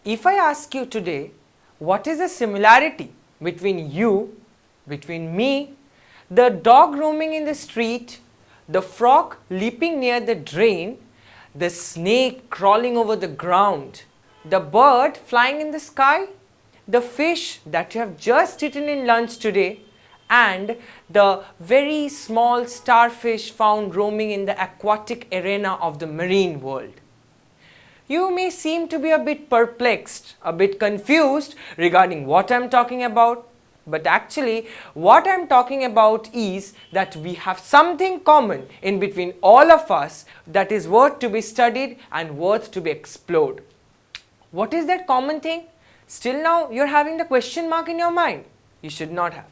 If I ask you today, what is the similarity between you, between me, the dog roaming in the street, the frog leaping near the drain, the snake crawling over the ground, the bird flying in the sky, the fish that you have just eaten in lunch today, and the very small starfish found roaming in the aquatic arena of the marine world? You may seem to be a bit perplexed, a bit confused regarding what I am talking about. But actually, what I am talking about is that we have something common in between all of us that is worth to be studied and worth to be explored. What is that common thing? Still now you are having the question mark in your mind. You should not have.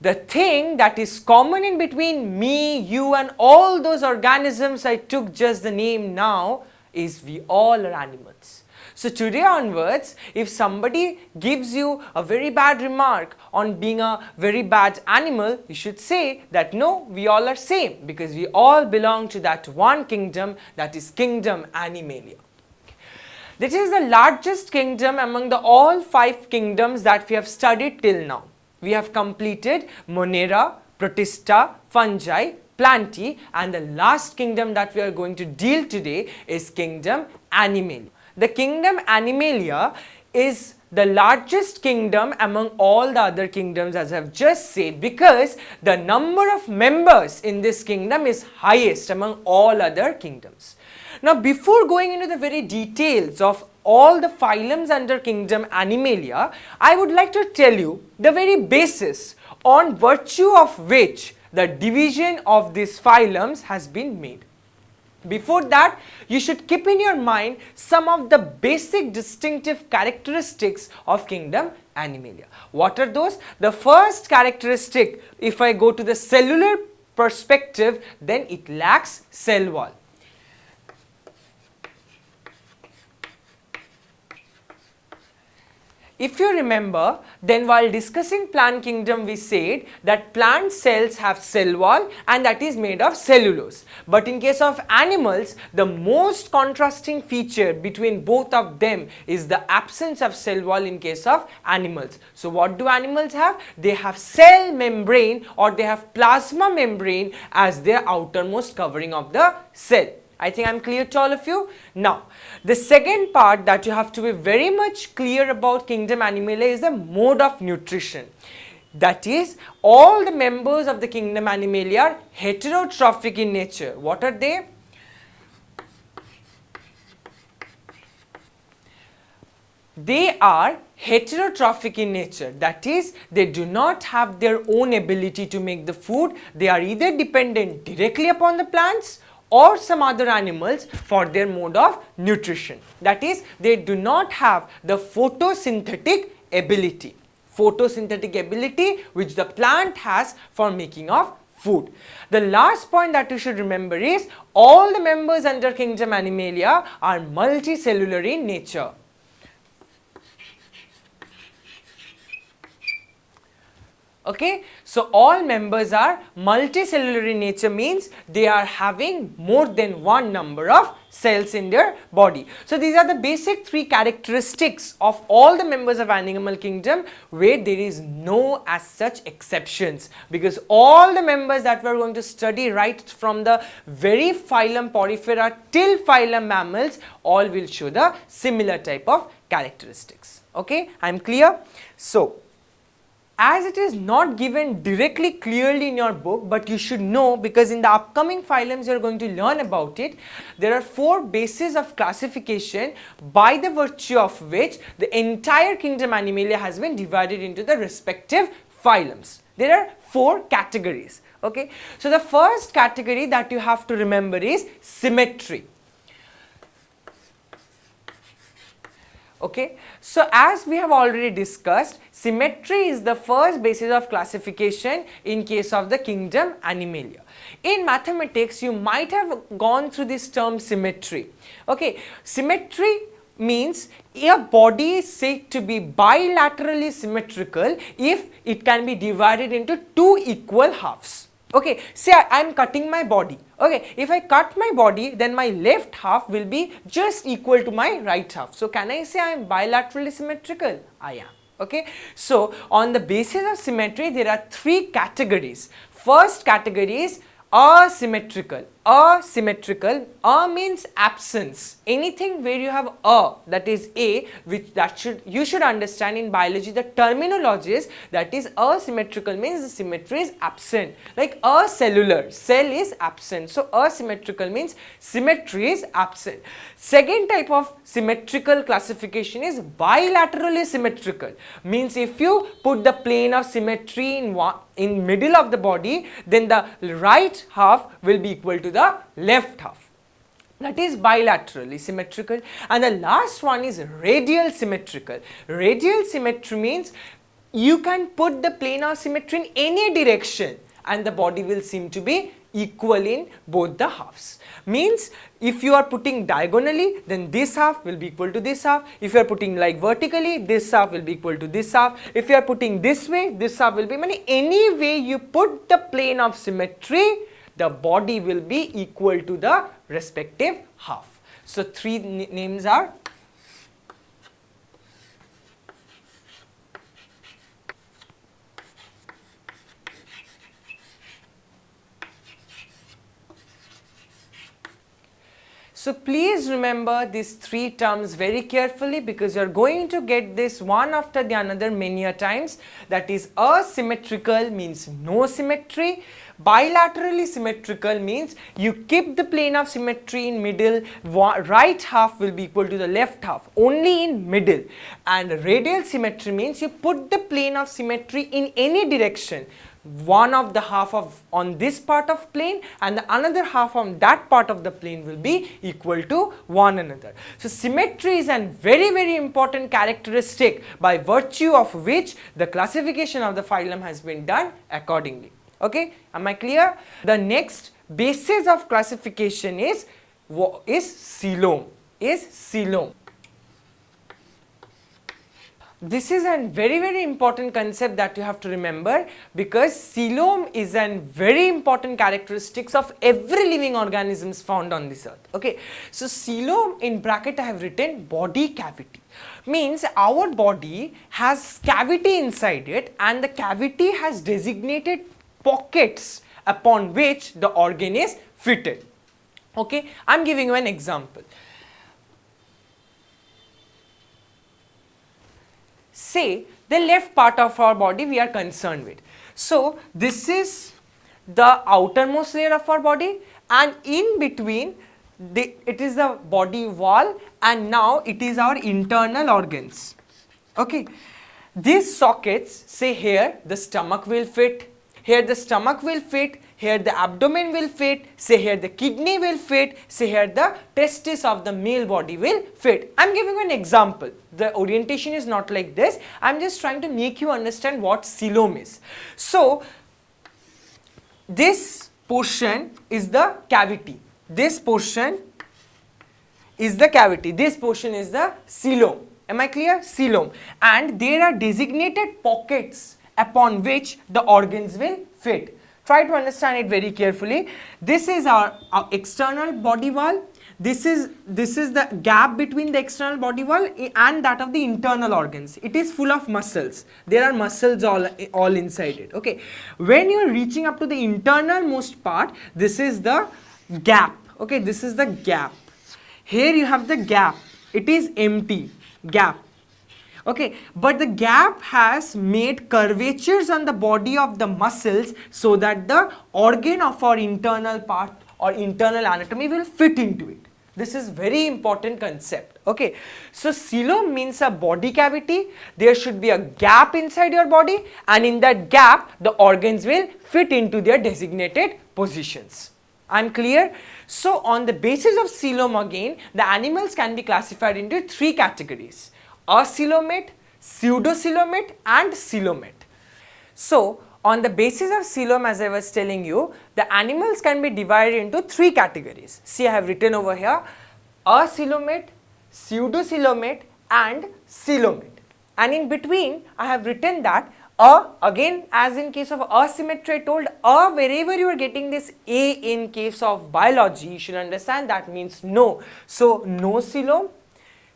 The thing that is common in between me, you and all those organisms I took just the name now is we all are animals. So today onwards, if somebody gives you a very bad remark on being a very bad animal, you should say that no, we all are same, because we all belong to that one kingdom, that is kingdom Animalia. This is the largest kingdom among the all 5 kingdoms that we have studied till now. We have completed Monera, Protista, Fungi, Plantae, and the last kingdom that we are going to deal today is kingdom Animalia. The kingdom Animalia is the largest kingdom among all the other kingdoms, as I have just said, because the number of members in this kingdom is highest among all other kingdoms. Now, before going into the very details of all the phylums under kingdom Animalia, I would like to tell you the very basis on virtue of which the division of these phylums has been made. Before that, you should keep in your mind some of the basic distinctive characteristics of kingdom Animalia. What are those? The first characteristic, if I go to the cellular perspective, then it lacks cell wall. If you remember, then while discussing plant kingdom, we said that plant cells have cell wall and that is made of cellulose. But in case of animals, the most contrasting feature between both of them is the absence of cell wall in case of animals. So what do animals have? They have cell membrane, or they have plasma membrane as their outermost covering of the cell. I think I am clear to all of you. Now, the second part that you have to be very much clear about kingdom Animalia is the mode of nutrition. That is, all the members of the kingdom Animalia are heterotrophic in nature. What are they? They are heterotrophic in nature. That is, they do not have their own ability to make the food. They are either dependent directly upon the plants or some other animals for their mode of nutrition. That is, they do not have the photosynthetic ability. Photosynthetic ability which the plant has for making of food. The last point that you should remember is all the members under kingdom Animalia are multicellular in nature. Okay, so all members are multicellular in nature, means they are having more than one number of cells in their body. So these are the basic 3 characteristics of all the members of animal kingdom, where there is no as such exceptions, because all the members that we are going to study right from the very phylum Porifera till phylum Mammals, all will show the similar type of characteristics. Okay, I am clear? So, as it is not given directly clearly in your book, but you should know, because in the upcoming phylums you are going to learn about it, there are 4 bases of classification by the virtue of which the entire kingdom Animalia has been divided into the respective phylums. There are 4 categories. Okay, so the first category that you have to remember is symmetry. Okay, so as we have already discussed, symmetry is the first basis of classification in case of the kingdom Animalia. In mathematics, you might have gone through this term symmetry. Okay, symmetry means a body is said to be bilaterally symmetrical if it can be divided into 2 equal halves. Okay, say I am cutting my body. Okay, if I cut my body, then my left half will be just equal to my right half. So can I say I am bilaterally symmetrical? I am. Okay, so on the basis of symmetry, there are three categories. First category is asymmetrical. Asymmetrical, means absence. Anything where you have that is a, which you should understand in biology, the terminology is that is asymmetrical means the symmetry is absent. Like acellular, cell is absent. So asymmetrical means symmetry is absent. Second type of symmetrical classification is bilaterally symmetrical. Means if you put the plane of symmetry in middle of the body, then the right half will be equal to the left half. That is bilaterally symmetrical. And the last one is radial symmetrical. Radial symmetry means you can put the plane of symmetry in any direction and the body will seem to be equal in both the halves. Means if you are putting diagonally, then this half will be equal to this half. If you are putting like vertically, this half will be equal to this half. If you are putting this way, this half will be, any way you put the plane of symmetry, the body will be equal to the respective half. So three names are So please remember these three terms very carefully, because you are going to get this one after the another many a times. That is, asymmetrical means no symmetry. Bilaterally symmetrical means you keep the plane of symmetry in middle, right half will be equal to the left half, only in middle. And radial symmetry means you put the plane of symmetry in any direction. One of the half of on this part of plane and the another half on that part of the plane will be equal to one another. So symmetry is a very important characteristic by virtue of which the classification of the phylum has been done accordingly. Okay, am I clear? The next basis of classification is coelom. This is a very important concept that you have to remember, because coelom is a very important characteristics of every living organisms found on this earth. Okay, so coelom, in bracket I have written body cavity. Means our body has cavity inside it, and the cavity has designated pockets upon which the organ is fitted. Okay, I am giving you an example. Say the left part of our body we are concerned with. So this is the outermost layer of our body, and in between it is the body wall, and now it is our internal organs. Okay, these sockets, say here the stomach will fit, here the stomach will fit, here the abdomen will fit, say here the kidney will fit, say here the testis of the male body will fit. I am giving you an example. The orientation is not like this. I am just trying to make you understand what coelom is. So this portion is the cavity. This portion is the cavity. This portion is the coelom. Am I clear? Coelom. And there are designated pockets upon which the organs will fit. Try to understand it very carefully. This is our external body wall. This is the gap between the external body wall and that of the internal organs. It is full of muscles. There are muscles all inside it. Okay. When you are reaching up to the internal most part, this is the gap. Okay, this is the gap. Here you have the gap. It is empty. Gap. Okay, but the gap has made curvatures on the body of the muscles so that the organ of our internal part or internal anatomy will fit into it. This is very important concept. Okay, so coelom means a body cavity. There should be a gap inside your body, and in that gap the organs will fit into their designated positions. I am clear? So on the basis of coelom again, the animals can be classified into three categories: acoelomate, pseudocoelomate and coelomate. So on the basis of coelom, as I was telling you, the animals can be divided into three categories. See, I have written over here acoelomate, pseudocoelomate and coelomate. And in between I have written that again, as in case of asymmetry, I told wherever you are getting this A in case of biology, you should understand that means no. So, no coelom,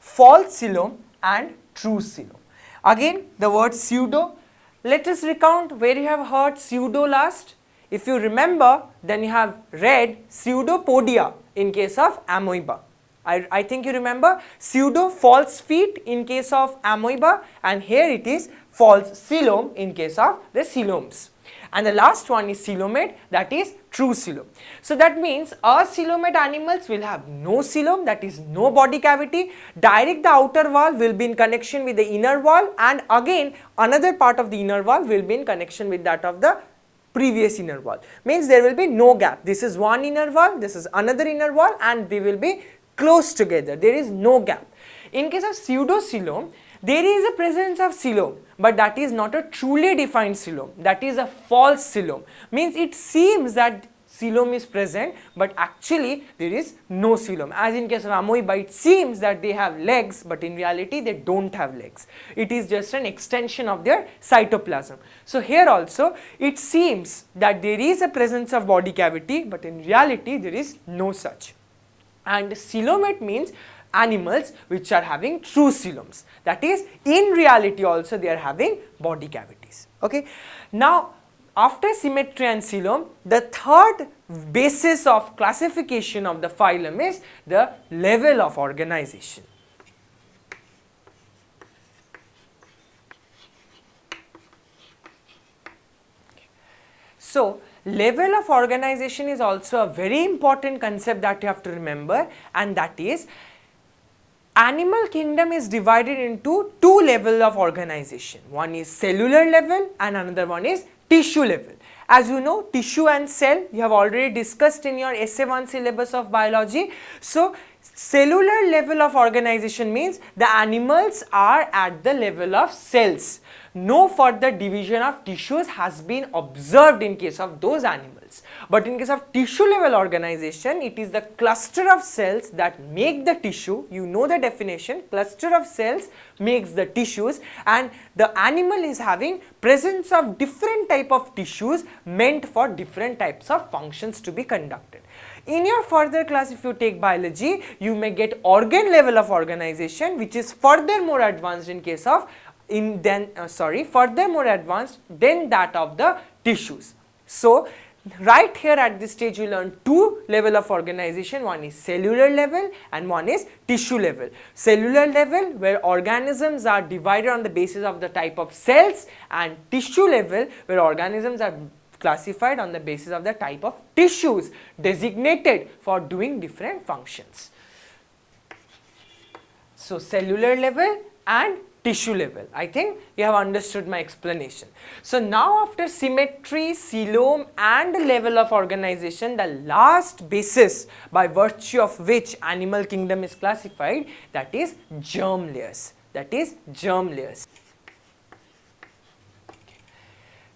false coelom and true coelom. Again, the word pseudo. Let us recount where you have heard pseudo last. If you remember, then you have read pseudopodia in case of amoeba. I think you remember pseudo, false feet in case of amoeba, and here it is false coelom in case of the coeloms. And the last one is coelomate, that is true coelom. So that means acoelomate animals will have no coelom, that is no body cavity. Direct the outer wall will be in connection with the inner wall, and again another part of the inner wall will be in connection with that of the previous inner wall. Means there will be no gap. This is one inner wall, this is another inner wall, and they will be close together. There is no gap. In case of pseudocoelom, there is a presence of coelom, but that is not a truly defined coelom. That is a false coelom. Means it seems that coelom is present, but actually there is no coelom. As in case of amoeba, it seems that they have legs, but in reality they don't have legs. It is just an extension of their cytoplasm. So here also it seems that there is a presence of body cavity, but in reality there is no such. And coelomate means animals which are having true coeloms, that is in reality also they are having body cavities. Okay. Now after symmetry and coelom, the third basis of classification of the phylum is the level of organization. So level of organization is also a very important concept that you have to remember, and that is animal kingdom is divided into two levels of organization. One is cellular level and another one is tissue level. As you know, tissue and cell you have already discussed in your essay 1 syllabus of biology. So cellular level of organization means the animals are at the level of cells. No further division of tissues has been observed in case of those animals. But in case of tissue level organization, it is the cluster of cells that make the tissue. You know the definition, cluster of cells makes the tissues, and the animal is having presence of different type of tissues meant for different types of functions to be conducted. In your further class, if you take biology, you may get organ level of organization, which is further more advanced in case of further more advanced than that of the tissues. So right here at this stage you learn two level of organization, one is cellular level and one is tissue level. Cellular level where organisms are divided on the basis of the type of cells, and tissue level where organisms are classified on the basis of the type of tissues designated for doing different functions. So cellular level and tissue level. I think you have understood my explanation. So now after symmetry, coelom and level of organization, the last basis by virtue of which animal kingdom is classified, that is germ layers. That is germ layers.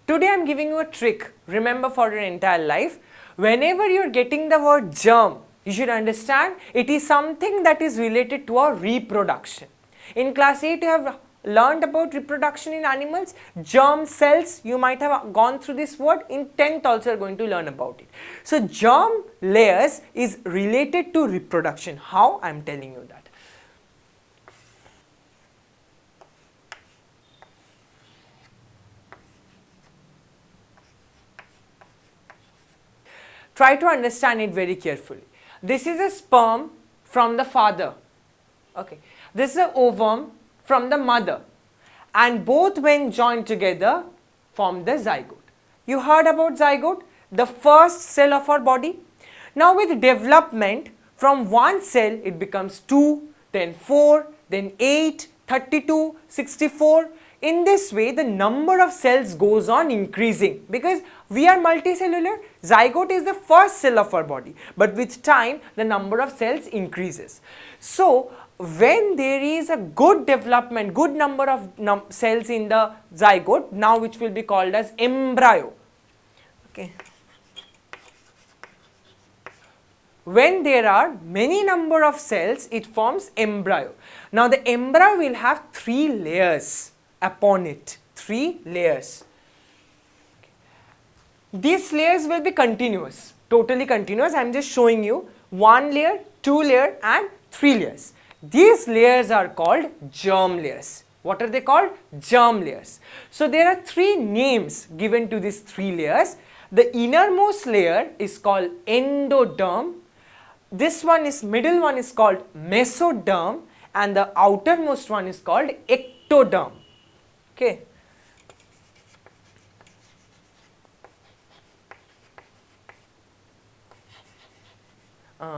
Today I am giving you a trick, remember, for your entire life. Whenever you are getting the word germ, you should understand it is something that is related to a reproduction. In class 8 you have learned about reproduction in animals. Germ cells, you might have gone through this word. In 10th also you are going to learn about it. So germ layers is related to reproduction. How? I am telling you that. Try to understand it very carefully. This is a sperm from the father. Okay. This is an ovum from the mother, and both when joined together form the zygote. You heard about zygote, the first cell of our body. Now with development, from one cell it becomes 2, then 4, then 8, 32, 64. In this way the number of cells goes on increasing, because we are multicellular. Zygote is the first cell of our body, but with time the number of cells increases. So when there is a good development, good number of cells in the zygote, now which will be called as embryo. Okay. When there are many number of cells, it forms embryo. Now the embryo will have 3 layers upon it. 3 layers. These layers will be continuous, totally continuous. I am just showing you 1 layer, 2 layer and 3 layers. These layers are called germ layers. What are they called? Germ layers. So there are 3 names given to these 3 layers. The innermost layer is called endoderm. This one is, middle one is called mesoderm, and the outermost one is called ectoderm. Okay.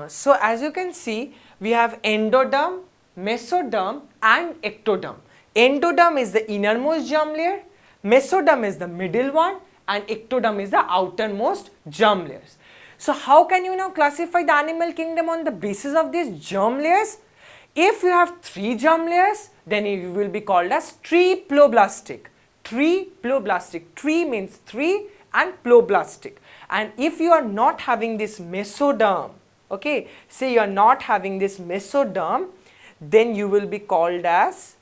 So as you can see, we have endoderm, mesoderm and ectoderm. Endoderm is the innermost germ layer, mesoderm is the middle one and ectoderm is the outermost germ layers. So how can you now classify the animal kingdom on the basis of these germ layers? If you have 3 germ layers, then you will be called as triploblastic. Triploblastic. Tri means 3 and ploblastic. And if you are not having this mesoderm, okay, say you are not having this mesoderm, then you will be called as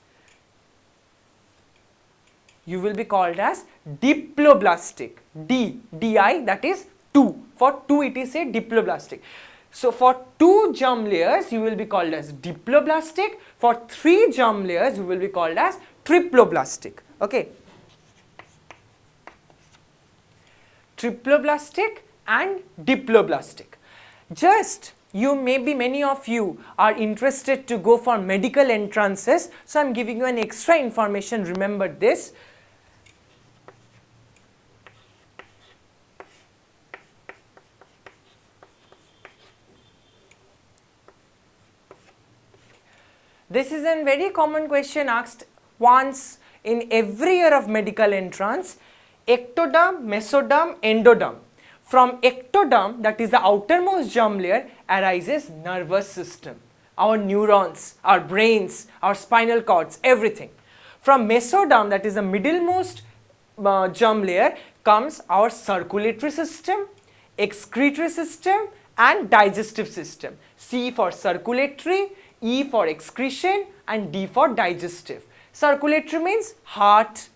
diploblastic. Di, that is 2. For 2 it is a diploblastic. So for 2 germ layers you will be called as diploblastic. For 3 germ layers you will be called as triploblastic. Okay. Triploblastic and diploblastic. Just many of you are interested to go for medical entrances, so I am giving you an extra information. Remember this. This is a very common question asked once in every year of medical entrance. Ectoderm, mesoderm, endoderm. From ectoderm, that is the outermost germ layer, arises nervous system, our neurons, our brains, our spinal cords, everything. From mesoderm, that is the middlemost germ layer, comes our circulatory system, excretory system and digestive system. C for circulatory, E for excretion and D for digestive. Circulatory means heart,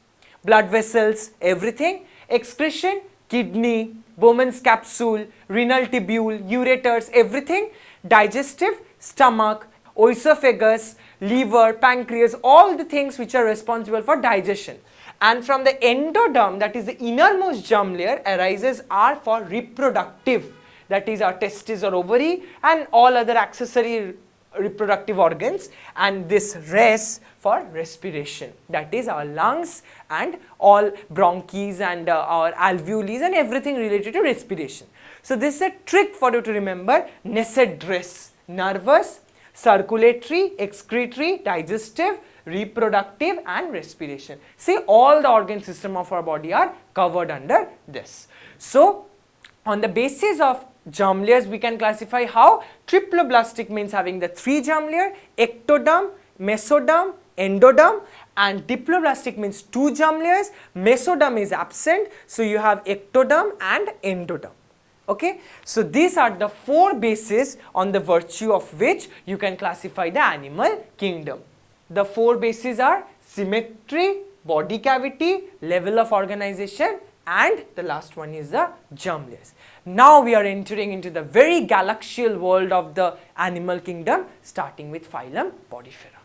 blood vessels, everything. Excretion, kidney, Bowman's capsule, renal tubule, ureters, everything. Digestive, stomach, esophagus, liver, pancreas, all the things which are responsible for digestion. And from the endoderm, that is the innermost germ layer, arises R for reproductive, that is our testes or ovary and all other accessory reproductive organs, and this res for respiration, that is our lungs and all bronchs and our alveoli and everything related to respiration. So this is a trick for you to remember. Nested res, nervous, circulatory, excretory, digestive, reproductive and respiration. See, all the organ system of our body are covered under this. So on the basis of germ layers, we can classify how triploblastic means having the 3 germ layer, ectoderm, mesoderm, endoderm, and diploblastic means 2 germ layers, mesoderm is absent, so you have ectoderm and endoderm. Okay, so these are the 4 bases on the virtue of which you can classify the animal kingdom. The 4 bases are symmetry, body cavity, level of organization, and the last one is the germ layers. Now we are entering into the very galaxial world of the animal kingdom, starting with phylum Podifera.